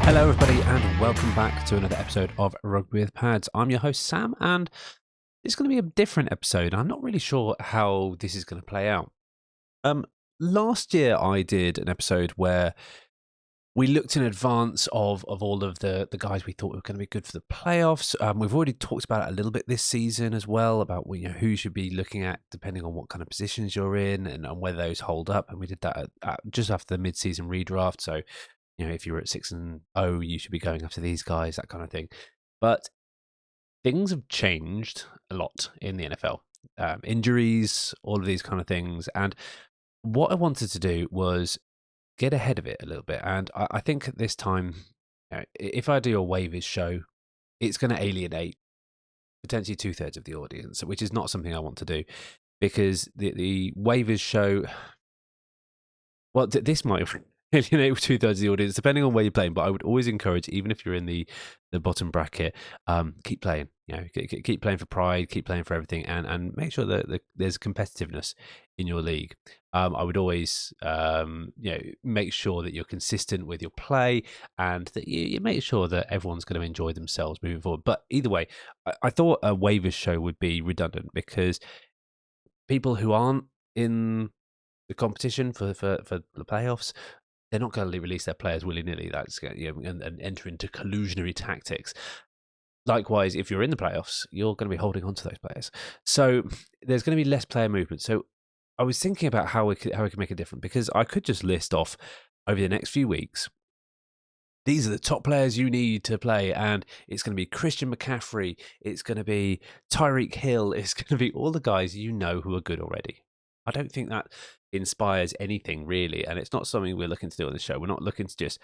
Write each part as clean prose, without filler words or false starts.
Hello, everybody, and welcome back to another episode of Rugby with Pads. I'm your host, Sam, and it's going to be a different episode. I'm not really sure how this is going to play out. Last year, I did an episode where we looked in advance of all of the guys we thought were going to be good for the playoffs. We've already talked about it a little bit this season as well, about who you should be looking at depending on what kind of positions you're in and whether those hold up. And we did that just after the mid-season redraft. So if you were at 6-0, you should be going after these guys, that kind of thing. But things have changed a lot in the NFL. Injuries, all of these kind of things. And what I wanted to do was get ahead of it a little bit. And I think at this time, if I do a waivers show, it's going to alienate potentially 2/3 of the audience, which is not something I want to do, because the waivers show, well, this might alienate 2/3 of the audience, depending on where you're playing. But I would always encourage, even if you're in the bottom bracket, keep playing. Keep playing for pride, keep playing for everything, and make sure that there's competitiveness in your league. I would always, make sure that you're consistent with your play, and that you make sure that everyone's going to enjoy themselves moving forward. But either way, I thought a waivers show would be redundant, because people who aren't in the competition for the playoffs, they're not going to release their players willy-nilly. That's and enter into collusionary tactics. Likewise, if you're in the playoffs, you're going to be holding on to those players. So there's going to be less player movement. So I was thinking about how we could make it different, because I could just list off over the next few weeks, these are the top players you need to play, and it's going to be Christian McCaffrey, it's going to be Tyreek Hill, it's going to be all the guys who are good already. I don't think that inspires anything really, and it's not something we're looking to do on the show. We're not looking to just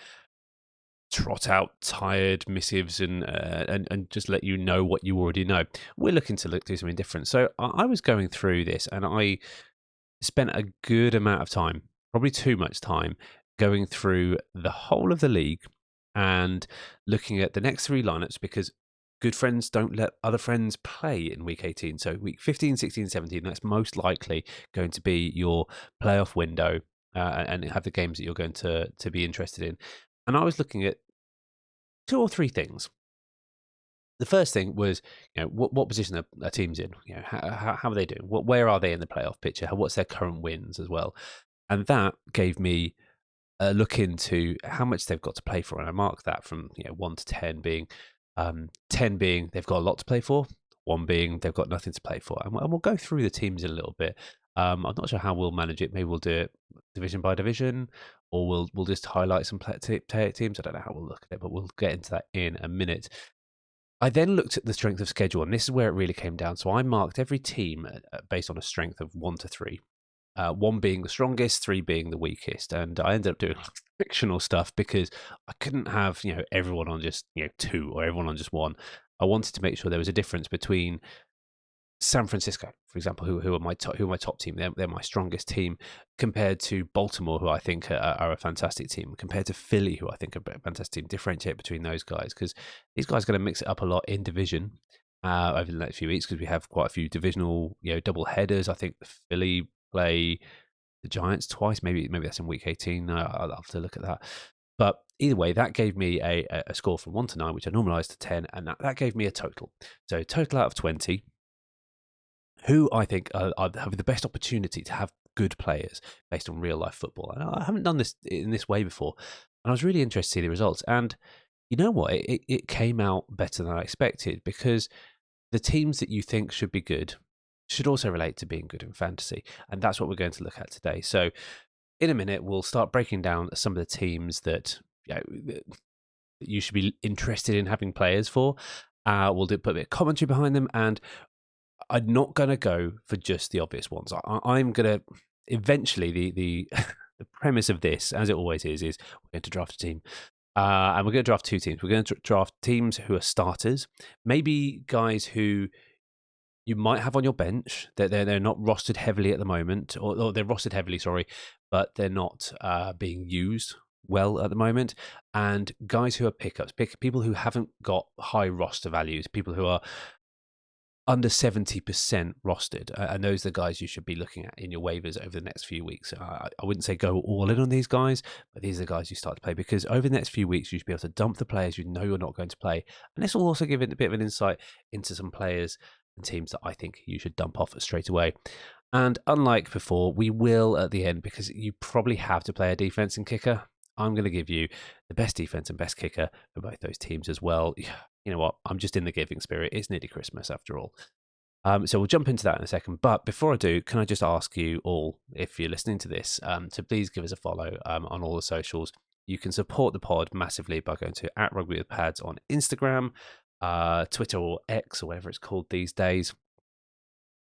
trot out tired missives and just let you know what you already know. We're looking to do something different. So I was going through this, and I spent a good amount of time, probably too much time, going through the whole of the league and looking at the next three lineups, because good friends don't let other friends play in week 18. So week 15, 16, 17, that's most likely going to be your playoff window, and have the games that you're going to be interested in. And I was looking at two or three things. The first thing was, what position a team's in. How are they doing? Where are they in the playoff picture? What's their current wins as well? And that gave me look into how much they've got to play for, and I marked that from 1 to 10, being 10 being they've got a lot to play for, 1 being they've got nothing to play for. And we'll go through the teams in a little bit. I'm not sure how we'll manage it. Maybe we'll do it division by division, or we'll just highlight some teams. I don't know how we'll look at it, but we'll get into that in a minute. I then looked at the strength of schedule, and this is where it really came down. So I marked every team based on a strength of 1 to 3. 1 being the strongest, 3 being the weakest. And I ended up doing fictional stuff, because I couldn't have, everyone on just, 2, or everyone on just 1. I wanted to make sure there was a difference between San Francisco, for example, who are my top team. They're my strongest team, compared to Baltimore, who I think are a fantastic team, compared to Philly, who I think are a fantastic team. Differentiate between those guys, because these guys are going to mix it up a lot in division over the next few weeks, because we have quite a few divisional, double headers. I think Philly play the Giants twice. Maybe that's in week 18. I'll have to look at that. But either way, that gave me a score from 1 to 9, which I normalized to 10, and that gave me a total. So total out of 20. Who I think have the best opportunity to have good players based on real life football. And I haven't done this in this way before, and I was really interested to see the results. And you know what? It came out better than I expected, because the teams that you think should be good should also relate to being good in fantasy. And that's what we're going to look at today. So in a minute, we'll start breaking down some of the teams that that you should be interested in having players for. We'll put a bit of commentary behind them, and I'm not going to go for just the obvious ones. I'm going to eventually, the the premise of this, as it always is we're going to draft a team. And we're going to draft 2 teams. We're going to draft teams who are starters, maybe guys who you might have on your bench. They're not rostered heavily at the moment, or they're rostered heavily, sorry, but they're not being used well at the moment. And guys who are pickups, people who haven't got high roster values, people who are under 70% rostered, and those are the guys you should be looking at in your waivers over the next few weeks. I wouldn't say go all in on these guys, but these are the guys you start to play, because over the next few weeks you should be able to dump the players you know you're not going to play, and this will also give it a bit of an insight into some players and teams that I think you should dump off straight away. And unlike before, we will at the end, because you probably have to play a defense and kicker. I'm going to give you the best defense and best kicker for both those teams as well. You know what? I'm just in the giving spirit. It's nearly Christmas after all. So we'll jump into that in a second. But before I do, can I just ask you all, if you're listening to this, to please give us a follow on all the socials. You can support the pod massively by going to @RugbyWithPads on Instagram, Twitter, or X, or whatever it's called these days.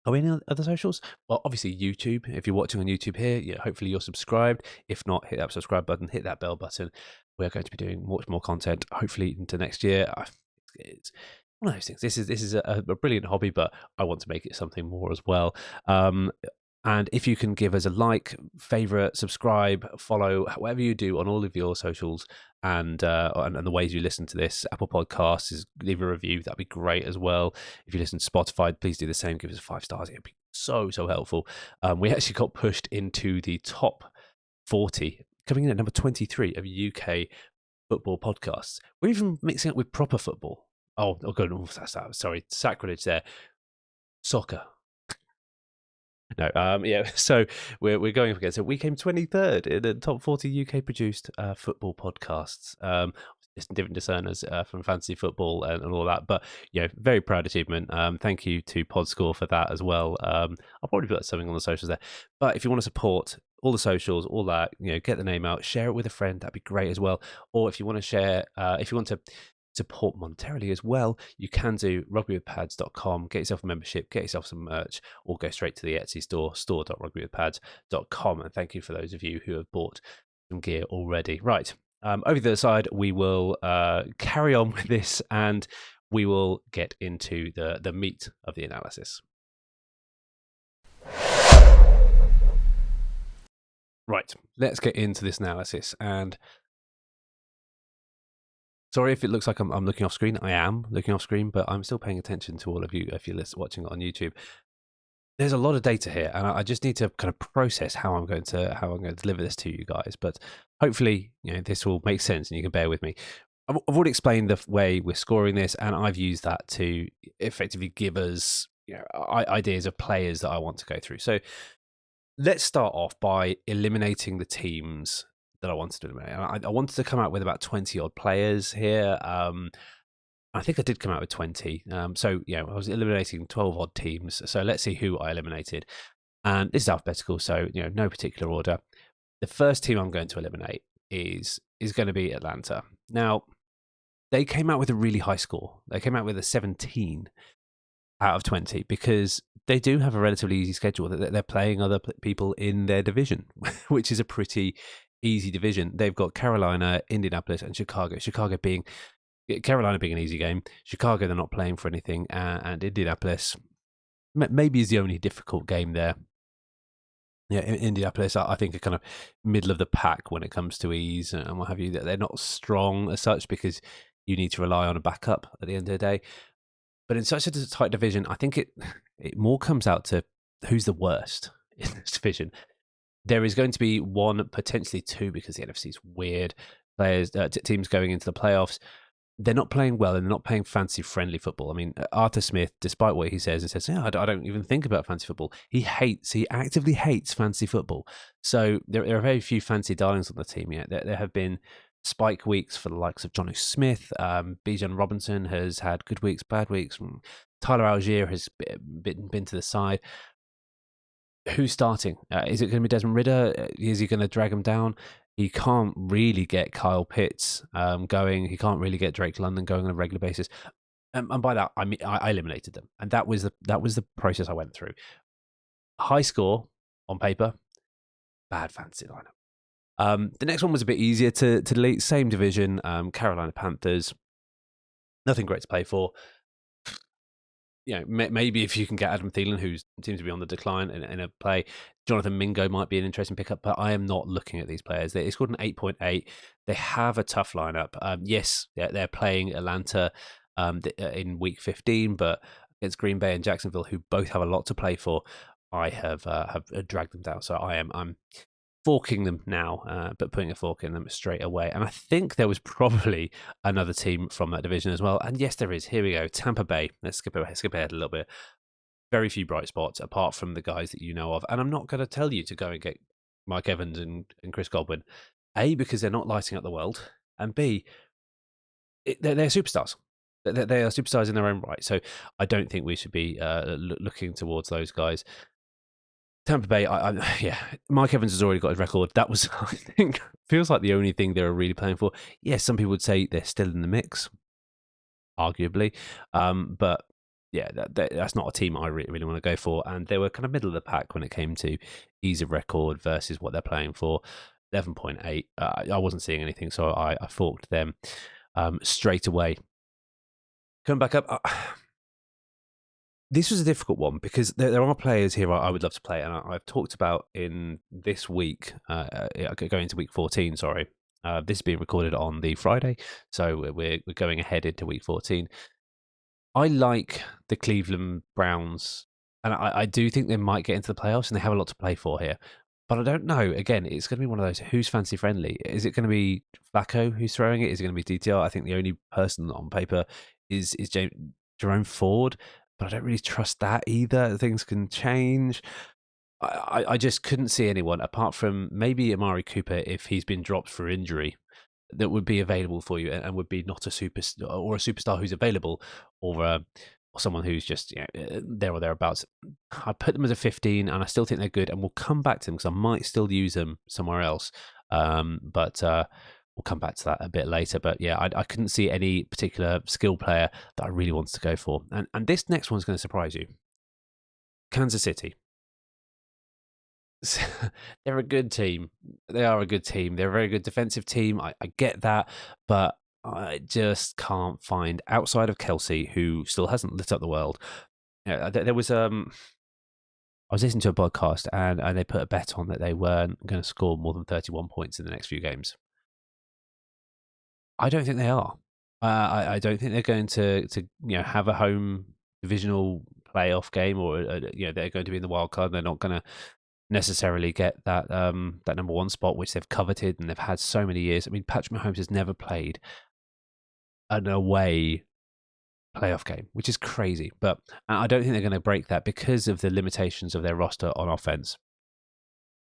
Are we any other socials? Well, obviously YouTube. If you're watching on YouTube here, hopefully you're subscribed. If not, hit that subscribe button, hit that bell button. We're going to be doing much more content, hopefully into next year. It's one of those things. This is a brilliant hobby, but I want to make it something more as well. And if you can give us a like, favorite, subscribe, follow, whatever you do on all of your socials, and the ways you listen to this, Apple Podcasts, leave a review. That'd be great as well. If you listen to Spotify, please do the same. Give us 5 stars. It'd be so helpful. We actually got pushed into the top 40, coming in at number 23 of UK football podcasts. We're even mixing up with proper football. Oh God, sorry, sacrilege there. Soccer. No, so we're going up against it. We came 23rd in the top 40 UK produced football podcasts. Different discerners from fantasy football and all that, but very proud achievement. Thank you to Podscore for that as well. I'll probably put something on the socials there. But if you want to support all the socials, all that, get the name out, share it with a friend. That'd be great as well. Or if you want to share, if you want to support monetarily as well, you can do rugbywithpads.com, get yourself a membership, get yourself some merch, or go straight to the Etsy store.rugbywithpads.com. And thank you for those of you who have bought some gear already. Right, over the other side, we will carry on with this, and we will get into the meat of the analysis. Right, let's get into this analysis. And sorry if it looks like I'm looking off screen. I am looking off screen, but I'm still paying attention to all of you if you're watching it on YouTube. There's a lot of data here, and I just need to kind of process how I'm going to deliver this to you guys. But hopefully, this will make sense, and you can bear with me. I've already explained the way we're scoring this, and I've used that to effectively give us ideas of players that I want to go through. So let's start off by eliminating the teams that I wanted to eliminate. I wanted to come out with about 20 odd players here. I think I did come out with 20. So I was eliminating 12 odd teams. So let's see who I eliminated. And this is alphabetical, so no particular order. The first team I'm going to eliminate is going to be Atlanta. Now, they came out with a really high score. They came out with a 17 out of 20 because they do have a relatively easy schedule. They're playing other people in their division, which is a pretty easy division. They've got Carolina, Indianapolis, and Chicago. Carolina being an easy game. Chicago, they're not playing for anything, and Indianapolis maybe is the only difficult game there. Indianapolis, I think, are kind of middle of the pack when it comes to ease and what have you. They're not strong as such because you need to rely on a backup at the end of the day. But in such a tight division, I think it more comes out to who's the worst in this division. There is going to be one, potentially two, because the NFC is weird. Teams going into the playoffs, they're not playing well and they're not playing fancy-friendly football. I mean, Arthur Smith, despite what he says, I don't even think about fancy football. He actively hates fancy football. So there are very few fancy darlings on the team yet. There have been spike weeks for the likes of Jonnu Smith. Bijan Robinson has had good weeks, bad weeks. Tyler Algier has been to the side. Who's starting? Is it going to be Desmond Ridder? Is he going to drag him down? He can't really get Kyle Pitts going. He can't really get Drake London going on a regular basis. And by that, I mean I eliminated them, and that was the process I went through. High score on paper, bad fantasy lineup. The next one was a bit easier to delete. Same division, Carolina Panthers. Nothing great to play for. Maybe if you can get Adam Thielen, who seems to be on the decline in a play, Jonathan Mingo might be an interesting pickup, but I am not looking at these players. They scored an 8.8. They have a tough lineup. Yes, they're playing Atlanta in week 15, but against Green Bay and Jacksonville, who both have a lot to play for, I have dragged them down. So I'm forking them now, but putting a fork in them straight away. And I think there was probably another team from that division as well. And yes, there is. Here we go. Tampa Bay. Let's skip ahead a little bit. Very few bright spots apart from the guys that you know of. And I'm not going to tell you to go and get Mike Evans and Chris Godwin. A, because they're not lighting up the world. And B, they're superstars. They are superstars in their own right. So I don't think we should be looking towards those guys. Tampa Bay, yeah, Mike Evans has already got his record. That was, I think, feels like the only thing they were really playing for. Yes, some people would say they're still in the mix, arguably. But yeah, that's not a team I really want to go for. And they were kind of middle of the pack when it came to ease of record versus what they're playing for. 11.8. I wasn't seeing anything, so I forked them straight away. Coming back up, this was a difficult one because there are players here I would love to play, and I've talked about in this week, going into week 14. Sorry, this is being recorded on the Friday, so we're going ahead into week 14. I like the Cleveland Browns, and I do think they might get into the playoffs, and they have a lot to play for here. But I don't know. Again, it's going to be one of those who's fancy friendly. Is it going to be Flacco who's throwing it? Is it going to be DTR? I think the only person on paper is Jerome Ford, but I don't really trust that either. Things can change. I just couldn't see anyone apart from maybe Amari Cooper if he's been dropped for injury that would be available for you and would be not a superstar or a superstar who's available or someone who's just there or thereabouts. I put them as a 15 and I still think they're good and we'll come back to them because I might still use them somewhere else. But we'll come back to that a bit later. But yeah, I couldn't see any particular skill player that I really wanted to go for. And this next one's going to surprise you. Kansas City. They're a good team. They are a good team. They're a very good defensive team. I get that, but I just can't find outside of Kelsey, who still hasn't lit up the world. There was I was listening to a podcast and they put a bet on that they weren't going to score more than 31 points in the next few games. I don't think they are. I don't think they're going to have a home divisional playoff game or they're going to be in the wild card. They're not going to necessarily get that that number one spot, which they've coveted and they've had so many years. I mean, Patrick Mahomes has never played an away playoff game, which is crazy. But I don't think they're going to break that because of the limitations of their roster on offense.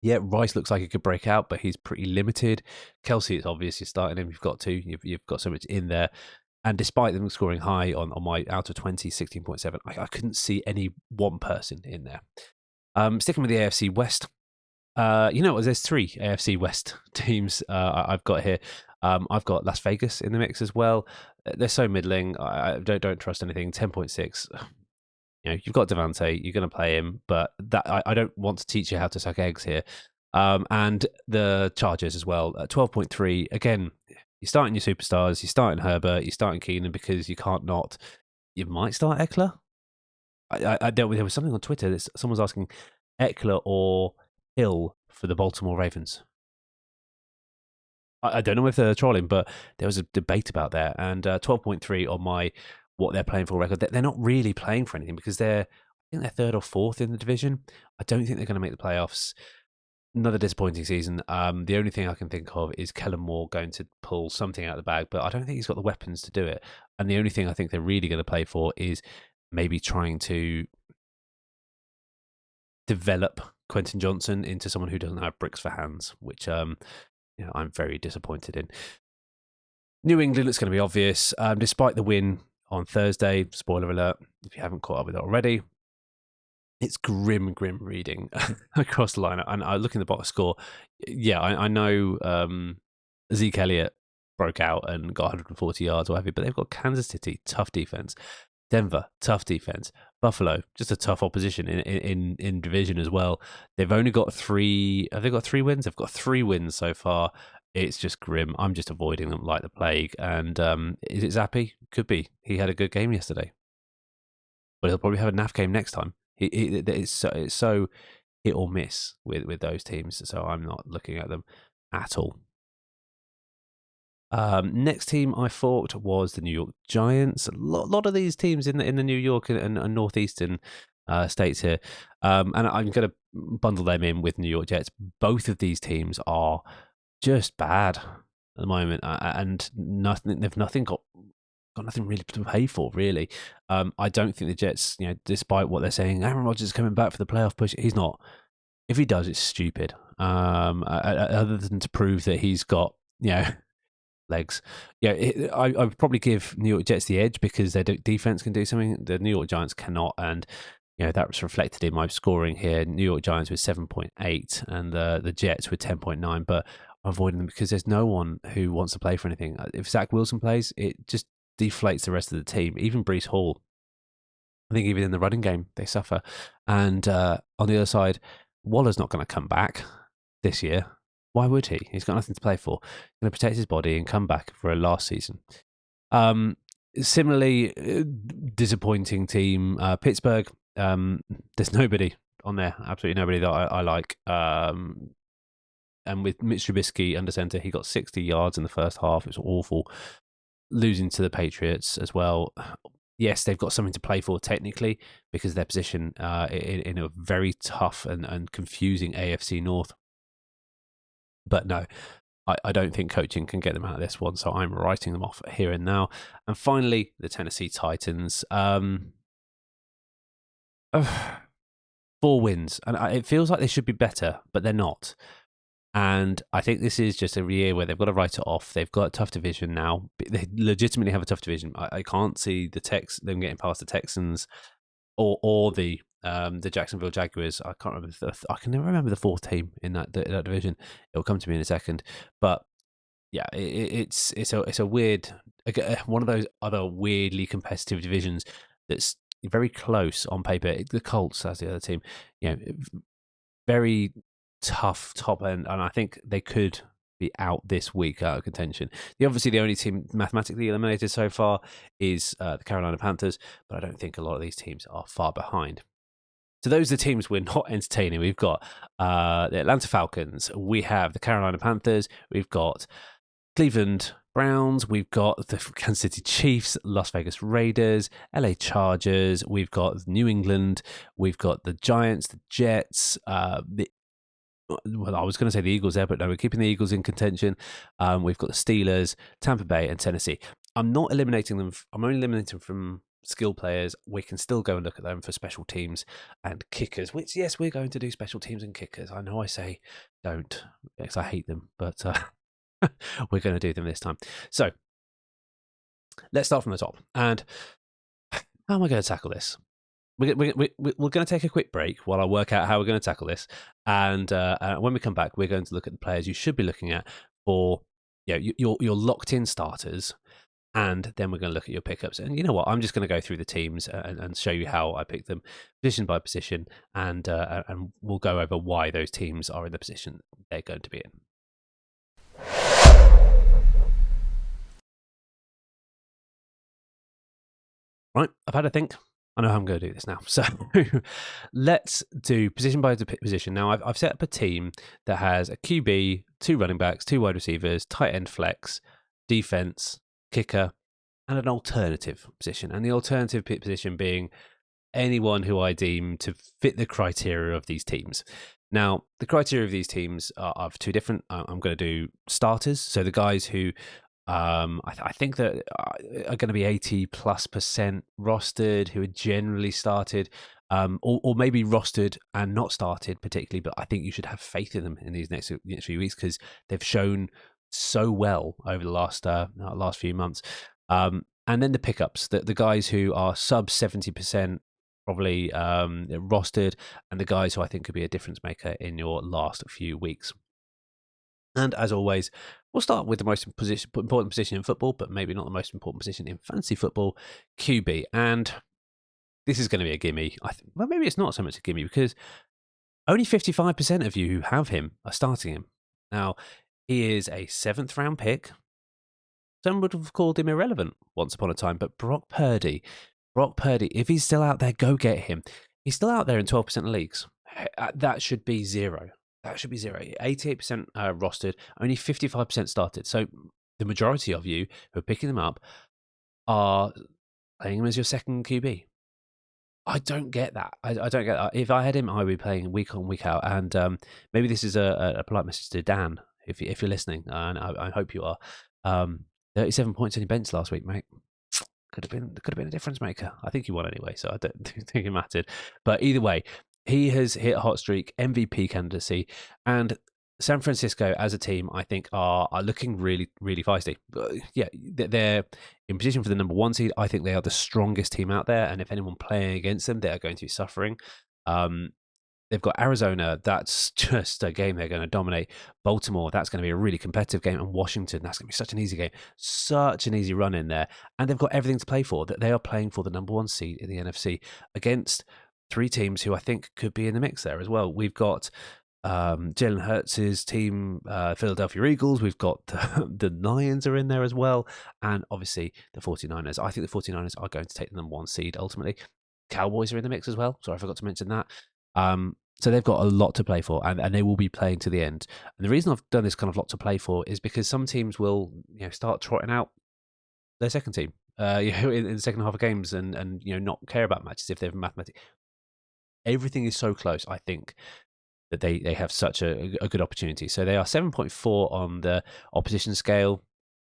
Yeah, Rice looks like he could break out, but he's pretty limited. Kelsey is obviously starting him. You've got to. You've got so much in there. And despite them scoring high on my out of 20, 16.7, I couldn't see any one person in there. Sticking with the AFC West, there's 3 AFC West teams I've got here. I've got Las Vegas in the mix as well. They're so middling. I don't trust anything. 10.6. You've got Devante. You're going to play him, but that I don't want to teach you how to suck eggs here. And the Chargers as well. 12.3. Again, you're starting your superstars. You're starting Herbert. You're starting Keenan because you can't not. You might start Eckler. There was something on Twitter that someone was asking Eckler or Hill for the Baltimore Ravens. I don't know if they're trolling, but there was a debate about that. And 12.3 on my what they're playing for record. They're not really playing for anything because I think they're 3rd or 4th in the division. I don't think they're going to make the playoffs. Another disappointing season. The only thing I can think of is Kellen Moore going to pull something out of the bag, but I don't think he's got the weapons to do it. And the only thing I think they're really going to play for is maybe trying to develop Quentin Johnson into someone who doesn't have bricks for hands, which I'm very disappointed in. New England, it's going to be obvious. Despite the win on Thursday, spoiler alert, if you haven't caught up with it already, it's grim reading across the line. And I look in the box score. Yeah, I know Zeke Elliott broke out and got 140 yards or whatever, but they've got Kansas City, tough defense. Denver, tough defense. Buffalo, just a tough opposition in division as well. They've only got 3. Have they got 3 wins? They've got 3 wins so far. It's just grim. I'm just avoiding them like the plague. And is it Zappy? Could be. He had a good game yesterday, but he'll probably have a naff game next time. It's so hit or miss with those teams. So I'm not looking at them at all. Next team I thought was the New York Giants. A lot of these teams in the New York and northeastern states here, and I'm going to bundle them in with New York Jets. Both of these teams are just bad at the moment, and nothing. They've got nothing really to pay for, really. I don't think the Jets, despite what they're saying, Aaron Rodgers is coming back for the playoff push. He's not. If he does, it's stupid. Other than to prove that he's got, legs. I would probably give New York Jets the edge because their defense can do something the New York Giants cannot, and that was reflected in my scoring here. New York Giants with 7.8 and the Jets with 10.9, but I'm avoiding them because there's no one who wants to play for anything. If Zach Wilson plays, it just deflates the rest of the team. Even Breece Hall, I think even in the running game, they suffer. And on the other side, Waller's not going to come back this year. Why would he? He's got nothing to play for. He's going to protect his body and come back for a last season. Similarly, disappointing team, Pittsburgh. There's nobody on there, absolutely nobody that I like. And with Mitch Trubisky under center, he got 60 yards in the first half. It was awful. Losing to the Patriots as well. Yes, they've got something to play for technically because of their position in a very tough and confusing AFC North. But no, I don't think coaching can get them out of this one, so I'm writing them off here and now. And finally, the Tennessee Titans. 4 wins, and it feels like they should be better, but they're not. And I think this is just a year where they've got to write it off. They've got a tough division now. They legitimately have a tough division. I can't see them getting past the Texans or the Jacksonville Jaguars. I can't remember. I can never remember the 4th team in that division. It'll come to me in a second. But yeah, it's a weird, one of those other weirdly competitive divisions that's very close on paper. The Colts as the other team, very tough top end, and I think they could be out this week out of contention. Obviously, the only team mathematically eliminated so far is the Carolina Panthers, but I don't think a lot of these teams are far behind. So those are the teams we're not entertaining. We've got the Atlanta Falcons, we have the Carolina Panthers, we've got Cleveland Browns, we've got the Kansas City Chiefs, Las Vegas Raiders, LA Chargers, we've got New England, we've got the Giants, the Jets, I was going to say the Eagles there, but no, we're keeping the Eagles in contention. We've got the Steelers, Tampa Bay, and Tennessee. I'm not eliminating them. I'm only eliminating them from skill players. We can still go and look at them for special teams and kickers, which, yes, we're going to do special teams and kickers. I know I say don't because I hate them, but we're going to do them this time. So let's start from the top. And how am I going to tackle this? We're going to take a quick break while I work out how we're going to tackle this. And when we come back, we're going to look at the players you should be looking at for your locked-in starters. And then we're going to look at your pickups. And you know what? I'm just going to go through the teams and show you how I picked them position by position. And we'll go over why those teams are in the position they're going to be in. Right, I've had a think. I know how I'm going to do this now. So let's do position by position. Now, I've set up a team that has a QB, 2 running backs, 2 wide receivers, tight end flex, defense, kicker, and an alternative position. And the alternative position being anyone who I deem to fit the criteria of these teams. Now, the criteria of these teams are 2 different. I'm going to do starters. So the guys who I think that are going to be 80+% rostered, who are generally started, or maybe rostered and not started particularly. But I think you should have faith in them in these next few weeks because they've shown so well over the last few months. And then the pickups, the guys who are sub 70%. Probably rostered, and the guys who I think could be a difference maker in your last few weeks. And as always, we'll start with the most important position in football, but maybe not the most important position in fantasy football, QB. And this is going to be a gimme. Well, maybe it's not so much a gimme because only 55% of you who have him are starting him. Now, he is a 7th round pick. Some would have called him irrelevant once upon a time, but Brock Purdy, if he's still out there, go get him. He's still out there in 12% of leagues. That should be 0. That should be 0. 88% rostered, only 55% started. So the majority of you who are picking them up are playing him as your second QB. I don't get that. I don't get that. If I had him, I would be playing week on, week out. And maybe this is a polite message to Dan, if you're listening, and I hope you are. 37 points on your bench last week, mate. Could have been a difference maker. I think he won anyway, so I don't think it mattered. But either way, he has hit a hot streak, MVP candidacy, and San Francisco as a team, I think, are looking really, really feisty. Yeah, they're in position for the number one seed. I think they are the strongest team out there, and if anyone playing against them, they are going to be suffering. They've got Arizona. That's just a game they're going to dominate. Baltimore, that's going to be a really competitive game. And Washington, that's going to be such an easy game. Such an easy run in there. And they've got everything to play for. That they are playing for the number one seed in the NFC against three teams who I think could be in the mix there as well. We've got Jalen Hurts' team, Philadelphia Eagles. We've got the Lions are in there as well. And obviously the 49ers. I think the 49ers are going to take the number one seed ultimately. Cowboys are in the mix as well. Sorry, I forgot to mention that. So they've got a lot to play for, and they will be playing to the end. And the reason I've done this kind of lot to play for is because some teams will, start trotting out their second team, in the second half of games, and not care about matches if they've mathematics. Everything is so close. I think that they have such a good opportunity. So they are 7.4 on the opposition scale.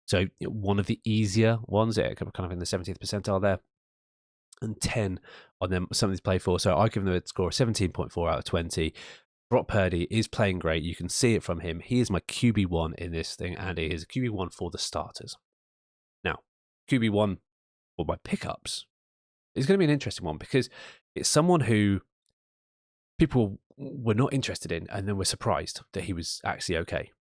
So one of the easier ones, kind of in the 70th percentile there. And 10 on them, something to play for. So I give them a score of 17.4 out of 20. Brock Purdy is playing great. You can see it from him. He is my QB1 in this thing, and he is a QB1 for the starters. Now, QB1 for my pickups is going to be an interesting one because it's someone who people were not interested in and then were surprised that he was actually okay.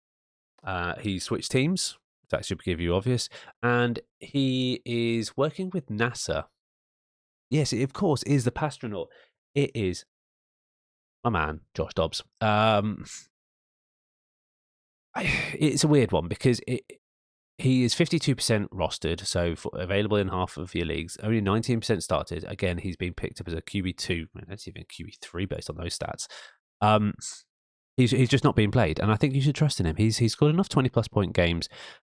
He switched teams. That should give you obvious. And he is working with NASA. Yes, it, of course, is the Pastronaut. It is my man, Josh Dobbs. It's a weird one because he is 52% rostered, so available in half of your leagues. Only 19% started. Again, he's been picked up as a QB2. That's even QB3 based on those stats. He's just not being played, and I think you should trust in him. He's scored enough 20-plus point games.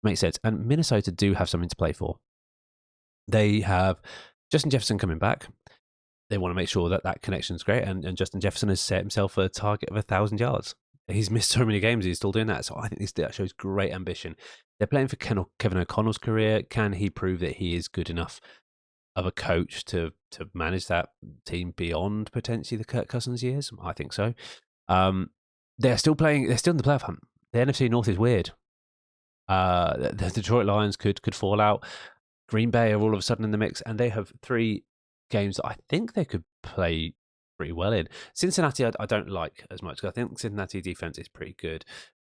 Makes sense. And Minnesota do have something to play for. They have Justin Jefferson coming back. They want to make sure that connection's great, and Justin Jefferson has set himself a target of 1,000 yards. He's missed so many games, he's still doing that. So I think that shows great ambition. They're playing for Kevin O'Connell's career. Can he prove that he is good enough of a coach to manage that team beyond potentially the Kirk Cousins years? I think so. They're still playing. They're still in the playoff hunt. The NFC North is weird. The Detroit Lions could fall out. Green Bay are all of a sudden in the mix, and they have 3 games that I think they could play pretty well in. Cincinnati, I don't like as much. I think Cincinnati defense is pretty good.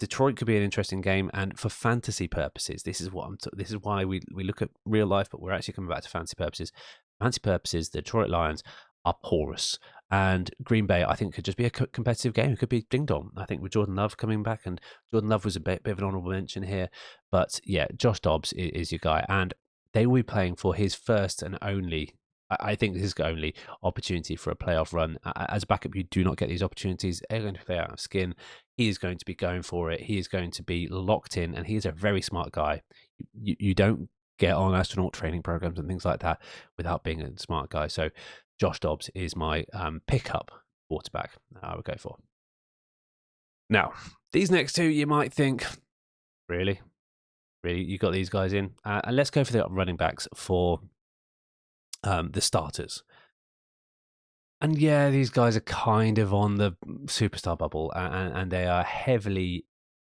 Detroit could be an interesting game, and for fantasy purposes, this is why we look at real life, but we're actually coming back to fantasy purposes. Fantasy purposes, the Detroit Lions are porous, and Green Bay, I think, could just be a competitive game. It could be ding dong. I think with Jordan Love coming back, and Jordan Love was a bit of an honorable mention here, but yeah, Josh Dobbs is your guy, and they will be playing for his first and only. I think this is the only opportunity for a playoff run. As a backup, you do not get these opportunities. They're going to play out of skin. He is going to be going for it. He is going to be locked in, and he is a very smart guy. You don't get on astronaut training programs and things like that without being a smart guy. So Josh Dobbs is my pickup quarterback I would go for. Now, these next two, you might think, really? You got these guys in? And let's go for the running backs for the starters. And yeah, these guys are kind of on the superstar bubble, and they are heavily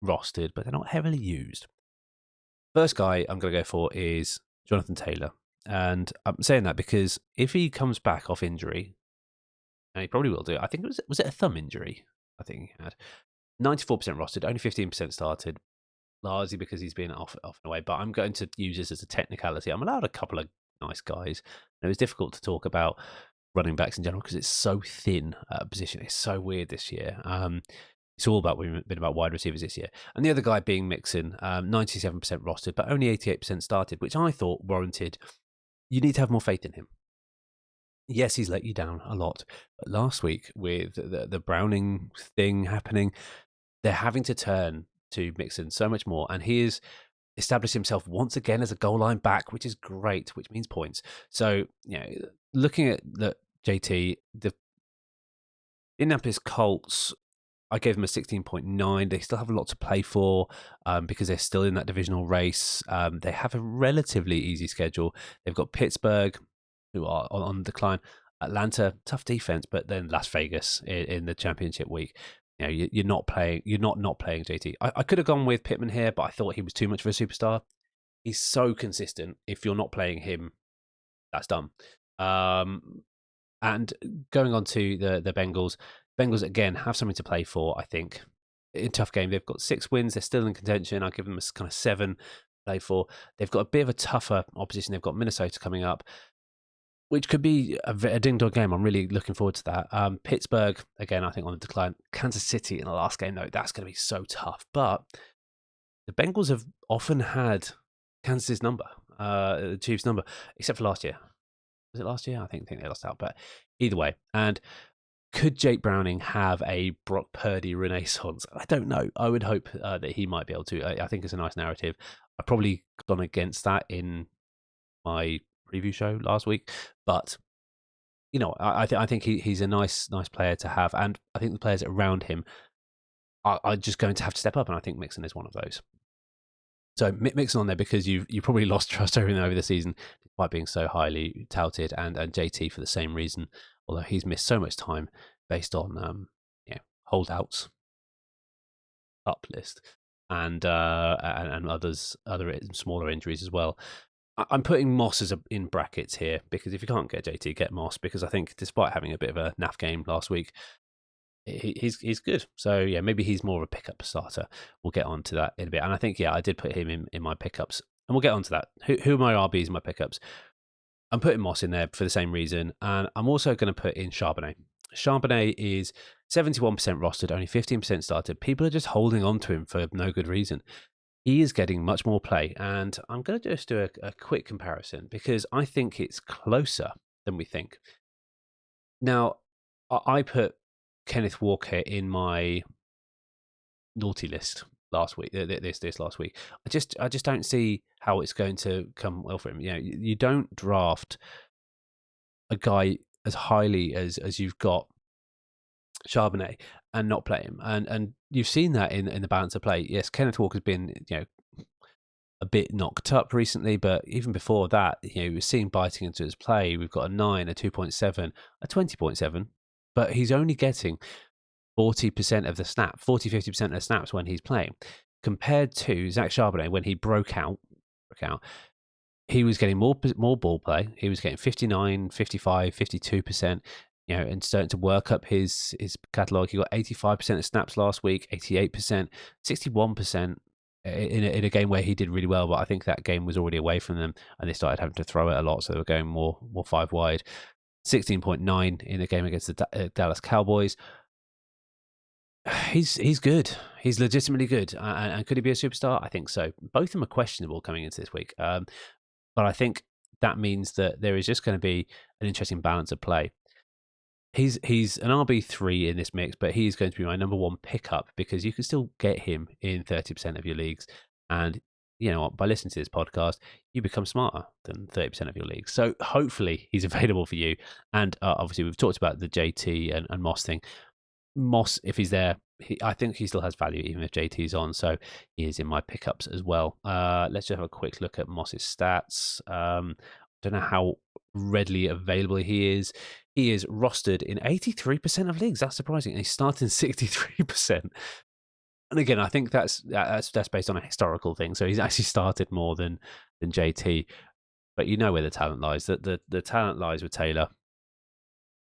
rostered, but they're not heavily used. First guy I'm going to go for is Jonathan Taylor. And I'm saying that because if he comes back off injury, and he probably will do, I think was it a thumb injury? I think he had 94% rostered, only 15% started, largely because he's been off and away. But I'm going to use this as a technicality. I'm allowed a couple of nice guys. And it was difficult to talk about running backs in general because it's so thin position. It's so weird this year. It's all been about wide receivers this year. And the other guy being Mixon, 97% rostered, but only 88% started, which I thought warranted. You need to have more faith in him. Yes, he's let you down a lot. But last week, with the Browning thing happening, they're having to turn to Mixon so much more. And he is established himself once again as a goal line back, which is great, which means points. So, looking at the JT, the Indianapolis Colts, I gave them a 16.9. They still have a lot to play for because they're still in that divisional race. They have a relatively easy schedule. They've got Pittsburgh, who are on decline. Atlanta, tough defense, but then Las Vegas in the championship week. You're not playing. You're not playing JT. I could have gone with Pittman here, but I thought he was too much of a superstar. He's so consistent. If you're not playing him, that's done. And going on to the Bengals, Bengals again have something to play for. I think in tough game they've got 6 wins. They're still in contention. I'll give them a kind of 7 to play for. They've got a bit of a tougher opposition. They've got Minnesota coming up, which could be a ding-dong game. I'm really looking forward to that. Pittsburgh, again, I think on the decline. Kansas City in the last game, though, that's going to be so tough. But the Bengals have often had Kansas's number, the Chiefs' number, except for last year. Was it last year? I think they lost out. But either way, and could Jake Browning have a Brock Purdy renaissance? I don't know. I would hope that he might be able to. I think it's a nice narrative. I've probably gone against that in my preview show last week, but I think he's a nice player to have, and I think the players around him are just going to have to step up, and I think Mixon is one of those. So Mixon on there because you probably lost trust over him over the season, despite being so highly touted, and JT for the same reason, although he's missed so much time based on holdouts, up list, and other smaller injuries as well. I'm putting Moss in brackets here because if you can't get JT, get Moss, because I think despite having a bit of a naff game last week, he's good. So yeah, maybe he's more of a pickup starter. We'll get on to that in a bit. And I think I did put him in my pickups, and we'll get on to that. Who are my RBs and my pickups? I'm putting Moss in there for the same reason, and I'm also going to put in Charbonnet. Charbonnet is 71% rostered, only 15% started. People are just holding on to him for no good reason. He is getting much more play, and I'm going to just do a quick comparison because I think it's closer than we think. Now, I put Kenneth Walker in my naughty list last week. This last week, I just don't see how it's going to come well for him. You don't draft a guy as highly as you've got Charbonnet and not play him, and you've seen that in the balance of play. Yes, Kenneth Walker's been a bit knocked up recently, but even before that, we're seeing biting into his play. We've got a 9, a 2.7, a 20.7, but he's only getting 40% of the snap, 40-50% of the snaps when he's playing, compared to Zach Charbonnet when he broke out. He was getting more ball play. He was getting 59, 55, 52%, and starting to work up his catalogue. He got 85% of snaps last week, 88%, 61% in a game where he did really well, but I think that game was already away from them, and they started having to throw it a lot, so they were going more 5 wide. 16.9 in the game against the Dallas Cowboys. He's good. He's legitimately good. And could he be a superstar? I think so. Both of them are questionable coming into this week. But I think that means that there is just going to be an interesting balance of play. He's an RB3 in this mix, but he is going to be my number 1 pickup because you can still get him in 30% of your leagues. And by listening to this podcast, you become smarter than 30% of your leagues. So hopefully he's available for you. And obviously we've talked about the JT and Moss thing. Moss, if he's there, I think he still has value even if JT's on, so he is in my pickups as well. Let's just have a quick look at Moss's stats. Don't know how readily available he is. He is rostered in 83% of leagues. That's surprising. And he's starting 63%. And again, I think that's based on a historical thing. So he's actually started more than JT. But you know where the talent lies. The talent lies with Taylor.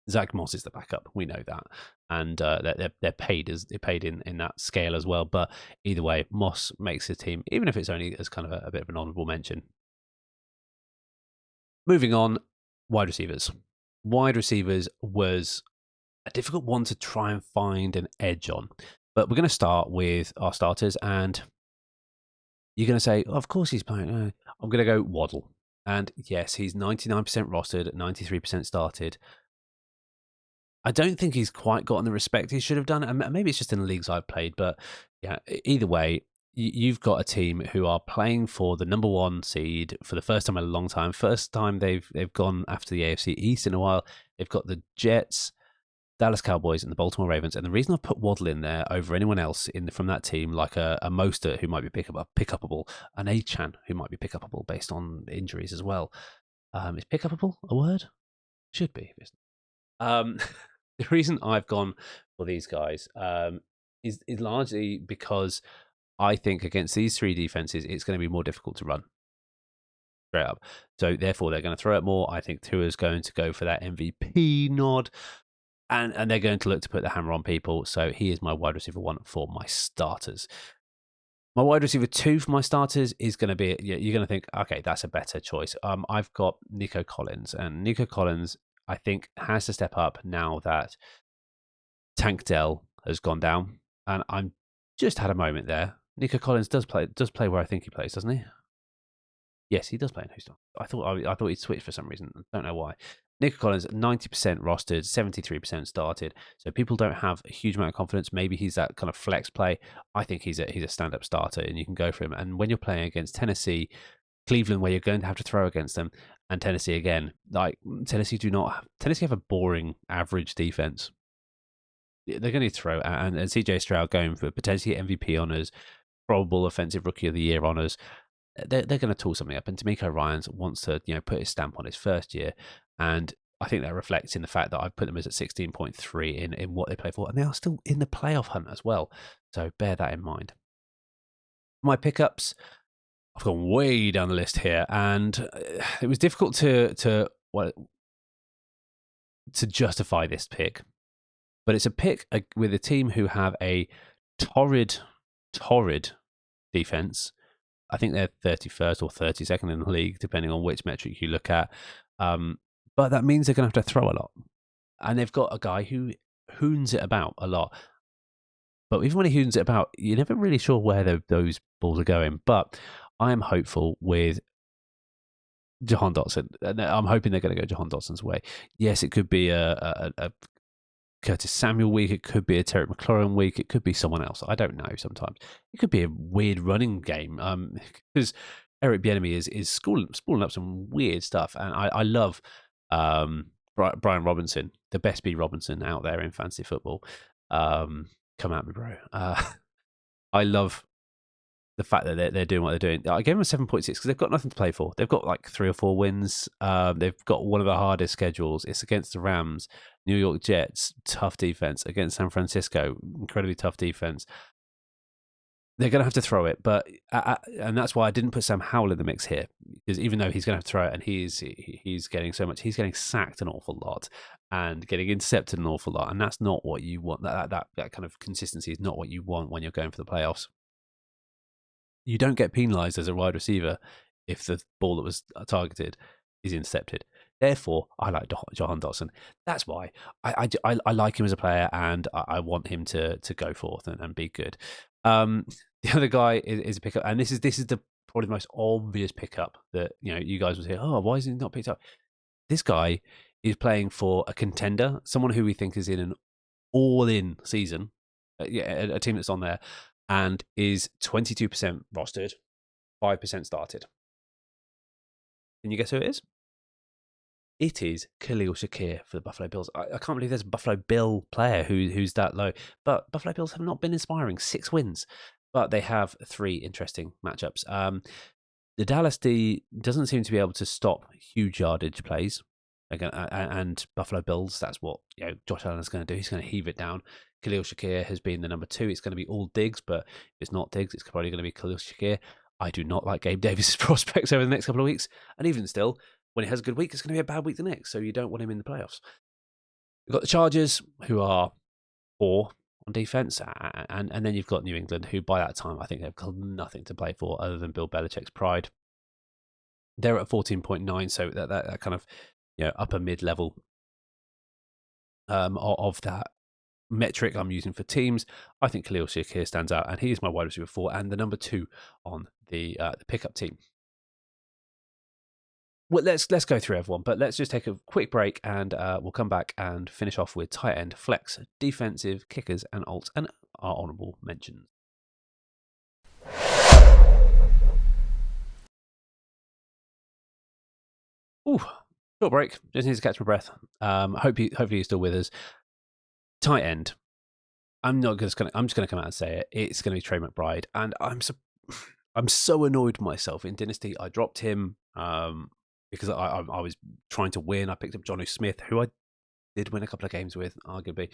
Zach Moss is the backup. We know that, and they're paid in that scale as well. But either way, Moss makes his team, even if it's only as kind of a bit of an honourable mention. Moving on, wide receivers. Wide receivers was a difficult one to try and find an edge on, but we're going to start with our starters, and you're going to say, oh, of course he's playing. I'm going to go Waddle, and yes, he's 99% rostered, 93% started. I don't think he's quite gotten the respect he should have done. And maybe it's just in the leagues I've played, but yeah, either way, you've got a team who are playing for the number one seed for the first time in a long time. First time they've gone after the AFC East in a while. They've got the Jets, Dallas Cowboys, and the Baltimore Ravens. And the reason I've put Waddle in there over anyone else from that team, like a Mostert who might be pick-upable, an A.K.A. who might be pick-upable based on injuries as well. Is pick-upable a word? Should be. Um, the reason I've gone for these guys is largely because I think against these three defenses, it's going to be more difficult to run straight up. So therefore, they're going to throw it more. I think Tua's going to go for that MVP nod, and they're going to look to put the hammer on people. So he is my wide receiver 1 for my starters. My wide receiver 2 for my starters is going to be, you're going to think, okay, that's a better choice. I've got Nico Collins, and Nico Collins, I think, has to step up now that Tank Dell has gone down. And I'm just had a moment there. Nico Collins does play where I think he plays, doesn't he? Yes, he does play in Houston. I thought he'd switched for some reason. I don't know why. Nico Collins, 90% rostered, 73% started. So people don't have a huge amount of confidence. Maybe he's that kind of flex play. I think he's a stand-up starter, and you can go for him. And when you're playing against Tennessee, Cleveland, where you're going to have to throw against them, and Tennessee again, like Tennessee have a boring, average defense. They're going to throw, and CJ Stroud going for potentially MVP honors, probable offensive rookie of the year honors. They're going to tool something up, and D'Amico Ryans wants to put his stamp on his first year, and I think that reflects in the fact that I've put them as at 16.3 in what they play for, and they are still in the playoff hunt as well. So bear that in mind. My pickups, I've gone way down the list here, and it was difficult to justify this pick, but it's a pick with a team who have a torrid defense. I think they're 31st or 32nd in the league, depending on which metric you look at. But that means they're going to have to throw a lot. And they've got a guy who hoons it about a lot. But even when he hoons it about, you're never really sure where those balls are going. But I am hopeful with Jahan Dotson. I'm hoping they're going to go Jahan Dotson's way. Yes, it could be a Curtis Samuel week. It could be a Terry McLaurin week. It could be someone else. I don't know. Sometimes it could be a weird running game. Because Eric Bieniemy is spooling up some weird stuff, and I love Brian Robinson, the best B Robinson out there in fantasy football. Come at me, bro. I love the fact that they're doing what they're doing. I gave them a 7.6 because they've got nothing to play for. They've got like 3 or 4 wins. They've got one of the hardest schedules. It's against the Rams, New York Jets, tough defense. Against San Francisco, incredibly tough defense. They're going to have to throw it, but and that's why I didn't put Sam Howell in the mix here, because even though he's going to have to throw it, and he's getting so much, he's getting sacked an awful lot and getting intercepted an awful lot, and that's not what you want. That kind of consistency is not what you want when you're going for the playoffs. You don't get penalised as a wide receiver if the ball that was targeted is intercepted. Therefore, I like Jahan Dotson. That's why I like him as a player, and I want him to go forth and be good. The other guy is a pickup, and this is probably the most obvious pickup that you guys would say, oh, why is he not picked up? This guy is playing for a contender, someone who we think is in an all-in season, a team that's on there, and is 22% rostered, 5% started. Can you guess who it is? It is Khalil Shakir for the Buffalo Bills. I can't believe there's a Buffalo Bill player who's that low. But Buffalo Bills have not been inspiring. 6 wins. But they have 3 interesting matchups. The Dallas D doesn't seem to be able to stop huge yardage plays. And Buffalo Bills, that's what Josh Allen is going to do. He's going to heave it down. Khalil Shakir has been the number 2. It's going to be all Diggs, but if it's not Diggs, it's probably going to be Khalil Shakir. I do not like Gabe Davis' prospects over the next couple of weeks. And even still, when he has a good week, it's going to be a bad week the next. So you don't want him in the playoffs. You've got the Chargers, who are 4 on defense. And then you've got New England, who by that time, I think they've got nothing to play for other than Bill Belichick's pride. They're at 14.9, so that kind of upper mid-level of that metric I'm using for teams. I think Khalil Shakir stands out, and he is my wide receiver 4 and the number 2 on the pickup team. Well, let's go through everyone, but let's just take a quick break, and we'll come back and finish off with tight end, flex, defensive, kickers, and alts, and our honourable mentions. Ooh, short break. Just need to catch my breath. Hopefully you're still with us. Tight end. I'm just gonna come out and say it. It's gonna be Trey McBride, and I'm so annoyed with myself in Dynasty. I dropped him because I was trying to win. I picked up Jonnu Smith, who I did win a couple of games with, arguably.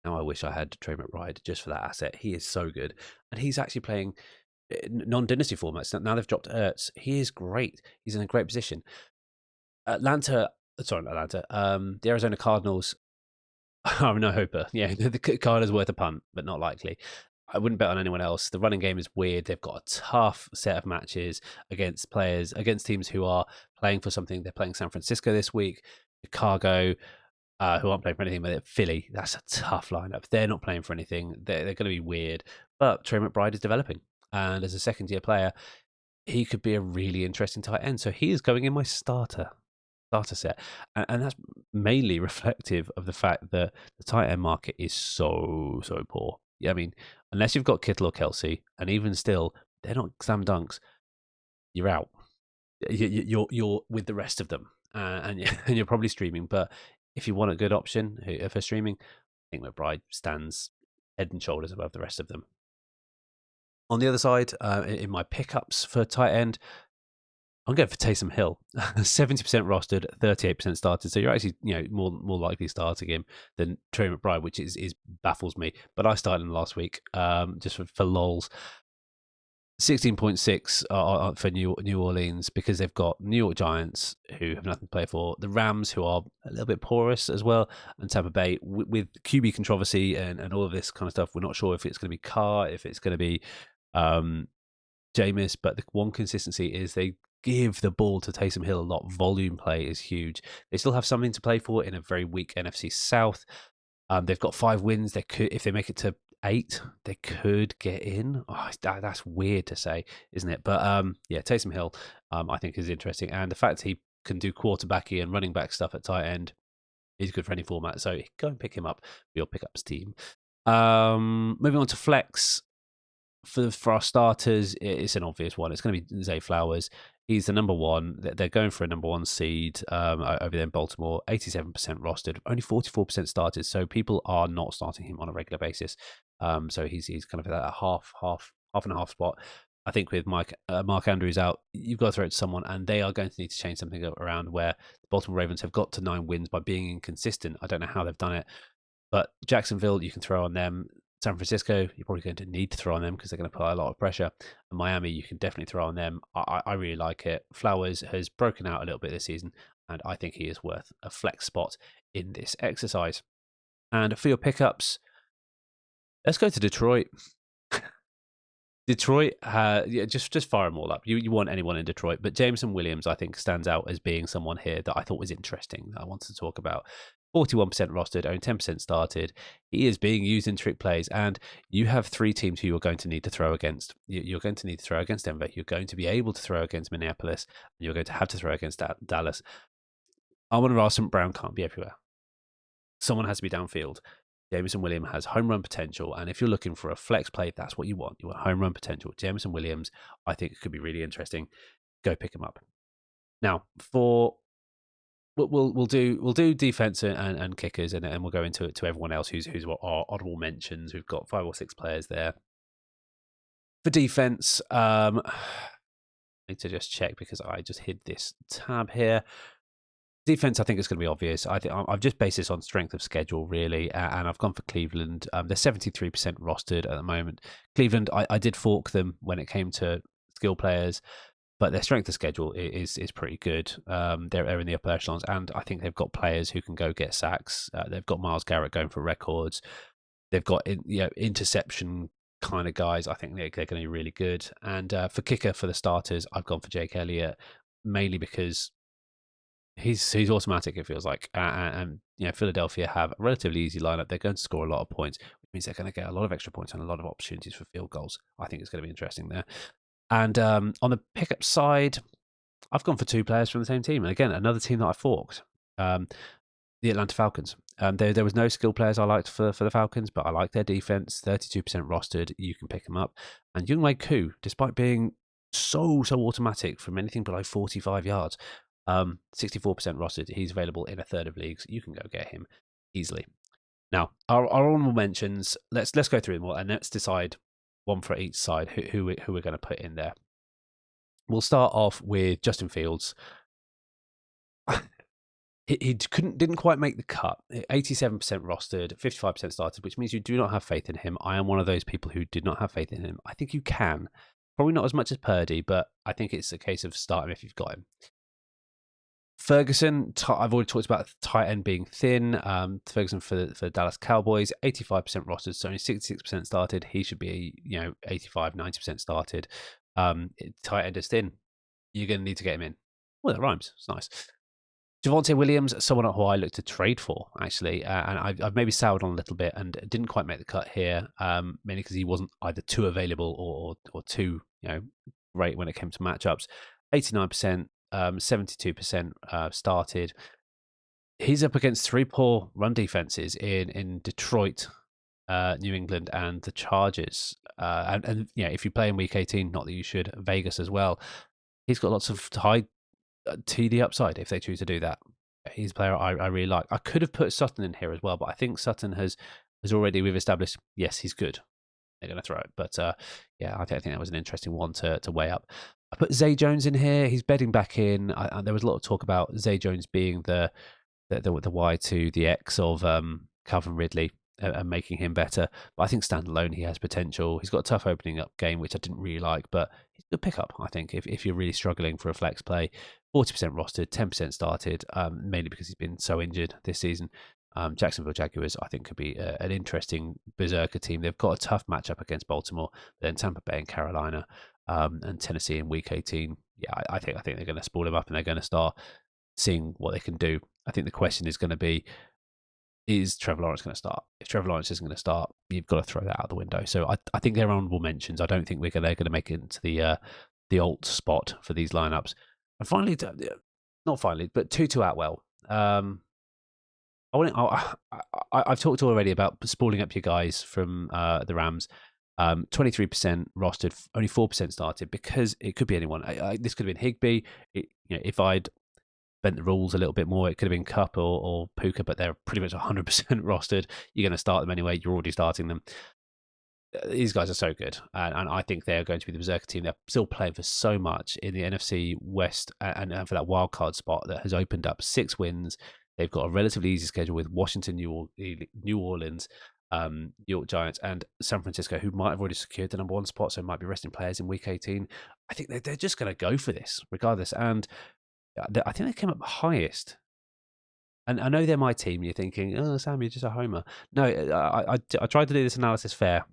Now I wish I had Trey McBride just for that asset. He is so good, and he's actually playing non-Dynasty formats. Now they've dropped Ertz. He is great. He's in a great position. Not Atlanta. The Arizona Cardinals. Oh, no Hooper. Yeah, the card is worth a punt, but not likely. I wouldn't bet on anyone else. The running game is weird. They've got a tough set of matches against teams who are playing for something. They're playing San Francisco this week, Chicago, who aren't playing for anything, but Philly. That's a tough lineup. They're not playing for anything. They're going to be weird. But Trey McBride is developing. And as a second-year player, he could be a really interesting tight end. So he is going in my starter set, and that's mainly reflective of the fact that the tight end market is so poor. Yeah, I mean, unless you've got Kittle or Kelsey, and even still, they're not slam dunks. You're out. You're with the rest of them, and you're probably streaming. But if you want a good option for streaming, I think McBride stands head and shoulders above the rest of them. On the other side, in my pickups for tight end, I'm going for Taysom Hill, 70% rostered, 38% started. So you're actually, more likely starting him than Trey McBride, which is baffles me. But I started him last week, just for lols. 16.6 for New Orleans because they've got New York Giants who have nothing to play for, the Rams who are a little bit porous as well, and Tampa Bay with QB controversy and all of this kind of stuff. We're not sure if it's going to be Carr, if it's going to be Jameis, but the one consistency is they give the ball to Taysom Hill a lot. Volume play is huge. They still have something to play for in a very weak NFC South. They've got 5 wins. They could, if they make it to 8, they could get in. Oh, that's weird to say, isn't it? But yeah, Taysom Hill, I think is interesting, and the fact he can do quarterbacky and running back stuff at tight end is good for any format. So go and pick him up for your pickups team. Moving on to flex. For our starters, it's an obvious one. It's going to be Zay Flowers. He's the number one. They're going for a number 1 seed over there in Baltimore. 87% rostered, only 44% started. So people are not starting him on a regular basis. So he's kind of at a half and a half spot. I think with Mark Andrews out, you've got to throw it to someone, and they are going to need to change something around where the Baltimore Ravens have got to 9 wins by being inconsistent. I don't know how they've done it, but Jacksonville, you can throw on them. San Francisco, you're probably going to need to throw on them because they're going to put a lot of pressure. And Miami, you can definitely throw on them. I really like it. Flowers has broken out a little bit this season, and I think he is worth a flex spot in this exercise. And for your pickups, let's go to Detroit. Detroit, just fire them all up. You want anyone in Detroit, but Jameson Williams, I think, stands out as being someone here that I thought was interesting that I wanted to talk about. 41% rostered, only 10% started. He is being used in trick plays, and you have 3 teams who you're going to need to throw against. You're going to need to throw against Denver. You're going to be able to throw against Minneapolis, and you're going to have to throw against Dallas. Amon-Ra St. Brown can't be everywhere. Someone has to be downfield. Jameson Williams has home run potential, and if you're looking for a flex play, that's what you want. You want home run potential. Jameson Williams, I think it could be really interesting. Go pick him up. Now, we'll do defense and kickers, and we'll go into it to everyone else who's what our audible mentions. We've got 5 or 6 players there. For defense, I need to just check because I just hid this tab here. Defense, I think it's going to be obvious. I think I've just based this on strength of schedule, really, and I've gone for Cleveland. They're 73% rostered at the moment. Cleveland, I did fork them when it came to skill players, but their strength of schedule is pretty good. They're in the upper echelons, and I think they've got players who can go get sacks. They've got Myles Garrett going for records. They've got interception kind of guys. I think they're going to be really good. And for kicker, for the starters, I've gone for Jake Elliott, mainly because he's automatic, it feels like, and Philadelphia have a relatively easy lineup. They're going to score a lot of points, which means they're going to get a lot of extra points and a lot of opportunities for field goals. I think it's going to be interesting there. And on the pickup side, I've gone for 2 players from the same team, and again, another team that I forked, the Atlanta Falcons. There was no skill players I liked for the Falcons, but I like their defense. 32% rostered, you can pick them up. And Younghoe Koo, despite being so automatic from anything below 45 yards, 64% rostered. He's available in a third of leagues. You can go get him easily. Now, our honorable mentions. Let's go through them all and let's decide one for each side who we're going to put in there. We'll start off with Justin Fields. He didn't quite make the cut. 87% rostered, 55% started, which means you do not have faith in him. I am one of those people who did not have faith in him. I think you can. Probably not as much as Purdy, but I think it's a case of start him if you've got him. Ferguson, I've already talked about tight end being thin. Ferguson for Dallas Cowboys, 85% rostered, so only 66% started. He should be, 85, 90% started. Tight end is thin. You're going to need to get him in. Well, that rhymes. It's nice. Javonte Williams, someone who I looked to trade for, actually, and I've maybe soured on a little bit and didn't quite make the cut here, mainly because he wasn't either too available or too, great when it came to matchups. 89%, 72% started. He's up against three poor run defenses in Detroit, New England, and the Chargers. And if you play in Week 18, not that you should, Vegas as well. He's got lots of high TD upside if they choose to do that. He's a player I really like. I could have put Sutton in here as well, but I think Sutton has already, we've established, yes, he's good. They're going to throw it. But I think that was an interesting one to weigh up. I put Zay Jones in here. He's bedding back in. There was a lot of talk about Zay Jones being the Y to the X of Calvin Ridley and making him better. But I think standalone, he has potential. He's got a tough opening up game, which I didn't really like, but he's a good pickup, I think, if you're really struggling for a flex play. 40% rostered, 10% started, mainly because he's been so injured this season. Jacksonville Jaguars, I think, could be an interesting berserker team. They've got a tough matchup against Baltimore, then Tampa Bay and Carolina, and Tennessee in Week 18. Yeah, I think they're going to spool him up and they're going to start seeing what they can do. I think the question is going to be, is Trevor Lawrence going to start? If Trevor Lawrence isn't going to start, you've got to throw that out the window. So I think they're honorable mentions. I don't think they're going to make it into the alt spot for these lineups. And finally, not finally, but Tutu Atwell. I've talked already about spooling up your guys from the Rams. 23% rostered, only 4% started because it could be anyone. This could have been Higbee. If I'd bent the rules a little bit more, it could have been Cup or Puka, but they're pretty much 100% rostered. You're going to start them anyway. You're already starting them. These guys are so good, and I think they're going to be the berserker team. They're still playing for so much in the NFC West and for that wild card spot that has opened up. 6 wins. They've got a relatively easy schedule with Washington, New Orleans, New York Giants, and San Francisco, who might have already secured the number 1 spot, so might be resting players in Week 18. I think they're just going to go for this regardless, and I think they came up highest. And I know they're my team. You're thinking, oh, Sam, you're just a homer. No, I tried to do this analysis fair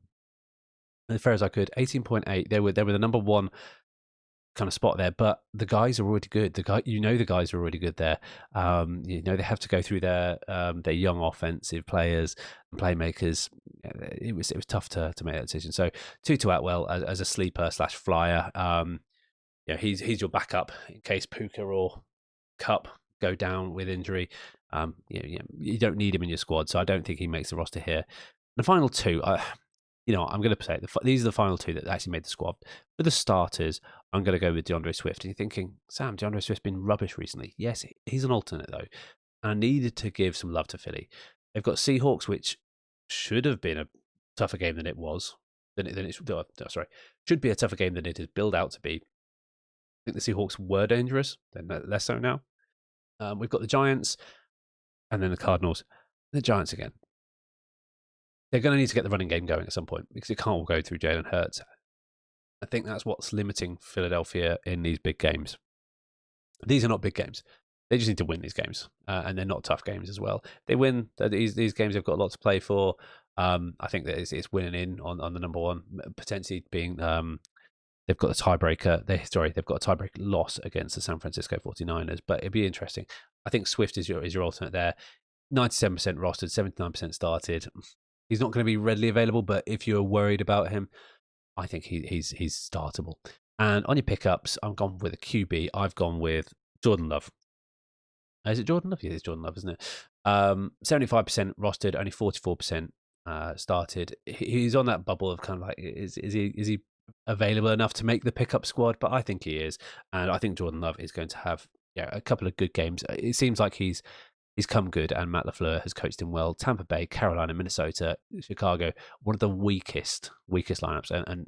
as I could. 18.8. They were the number 1 kind of spot there, but the guys are already good. The guys are already good there. They have to go through their young offensive players and playmakers. It was tough to make that decision. So Tutu Atwell as a sleeper / flyer. He's your backup in case Puka or Cup go down with injury. You don't need him in your squad, so I don't think he makes the roster here. The final 2, I'm going to say these are the final 2 that actually made the squad. For the starters, I'm going to go with DeAndre Swift. And you're thinking, Sam, DeAndre Swift's been rubbish recently. Yes, he's an alternate though. And I needed to give some love to Philly. They've got Seahawks, which should have been a tougher game than it was. Should be a tougher game than it is billed out to be. I think the Seahawks were dangerous. They're less so now. We've got the Giants and then the Cardinals. The Giants again. They're going to need to get the running game going at some point because it can't all go through Jalen Hurts. I think that's what's limiting Philadelphia in these big games. These are not big games. They just need to win these games, and they're not tough games as well. They win these games. They've got a lot to play for. I think that it's winning in on the number 1, potentially being. They've got a tiebreaker. They've got a tiebreaker loss against the San Francisco 49ers, but it'd be interesting. I think Swift is your alternate there. 97% rostered, 79% started. He's not going to be readily available, but if you're worried about him, I think he's startable. And on your pickups, I've gone with a QB. I've gone with Jordan Love. Is it Jordan Love? Yeah, it's Jordan Love, isn't it? 75% rostered, only 44% started. He's on that bubble of kind of like, is he available enough to make the pickup squad? But I think he is, and I think Jordan Love is going to have yeah, a couple of good games. It seems like he's come good, and Matt LaFleur has coached him well. Tampa Bay, Carolina, Minnesota, Chicago, one of the weakest lineups, and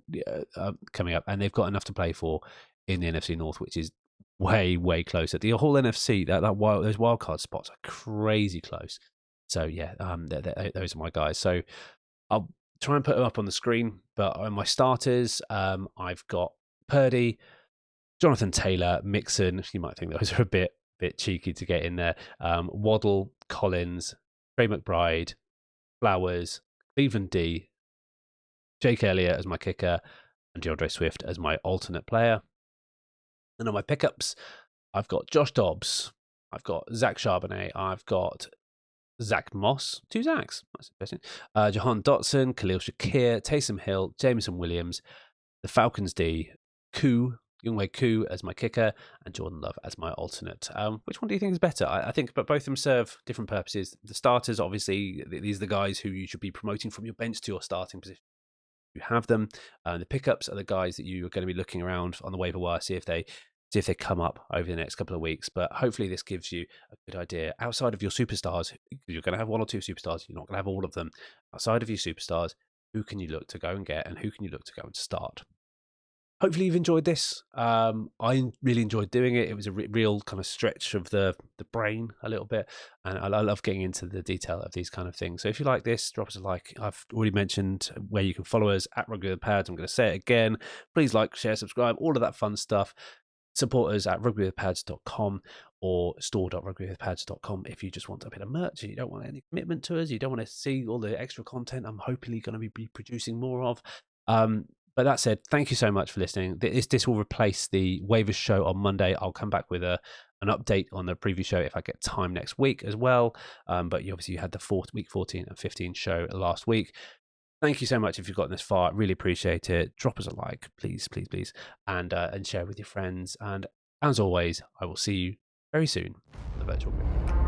coming up, and they've got enough to play for in the NFC North, which is way closer. The whole NFC, those wild card spots are crazy close. So yeah, those are my guys. So I'll try and put them up on the screen. But on my starters, I've got Purdy, Jonathan Taylor, Mixon. You might think those are a bit cheeky to get in there. Waddle, Collins, Trey McBride, Flowers, Cleveland D, Jake Elliott as my kicker, and DeAndre Swift as my alternate player. And on my pickups, I've got Josh Dobbs, I've got Zach Charbonnet, I've got Zach Moss, two Zachs, that's interesting. Jahan Dotson, Khalil Shakir, Taysom Hill, Jameson Williams, the Falcons D, Younghoe Koo as my kicker, and Jordan Love as my alternate. Which one do you think is better? I think, but both of them serve different purposes. The starters, obviously, these are the guys who you should be promoting from your bench to your starting position. You have them. The pickups are the guys that you are going to be looking around on the waiver wire, see if they come up over the next couple of weeks. But hopefully this gives you a good idea. Outside of your superstars, you're going to have one or two superstars. You're not going to have all of them. Outside of your superstars, who can you look to go and get, and who can you look to go and start? Hopefully you've enjoyed this. I really enjoyed doing it. It was a real kind of stretch of the brain a little bit, and I love getting into the detail of these kind of things. So if you like this, drop us a like. I've already mentioned where you can follow us at Rugby with the Pads. I'm going to say it again. Please like, share, subscribe, all of that fun stuff. Support us at rugbywithpads.com or store.rugbywithpads.com if you just want a bit of merch. You don't want any commitment to us. You don't want to see all the extra content I'm hopefully going to be producing more of. But that said, thank you so much for listening. This will replace the waivers show on Monday. I'll come back with an update on the preview show if I get time next week as well. But you had the week 14 and 15 show last week. Thank you so much if you've gotten this far. Really appreciate it. Drop us a like, please, and share with your friends. And as always, I will see you very soon on the virtual grid.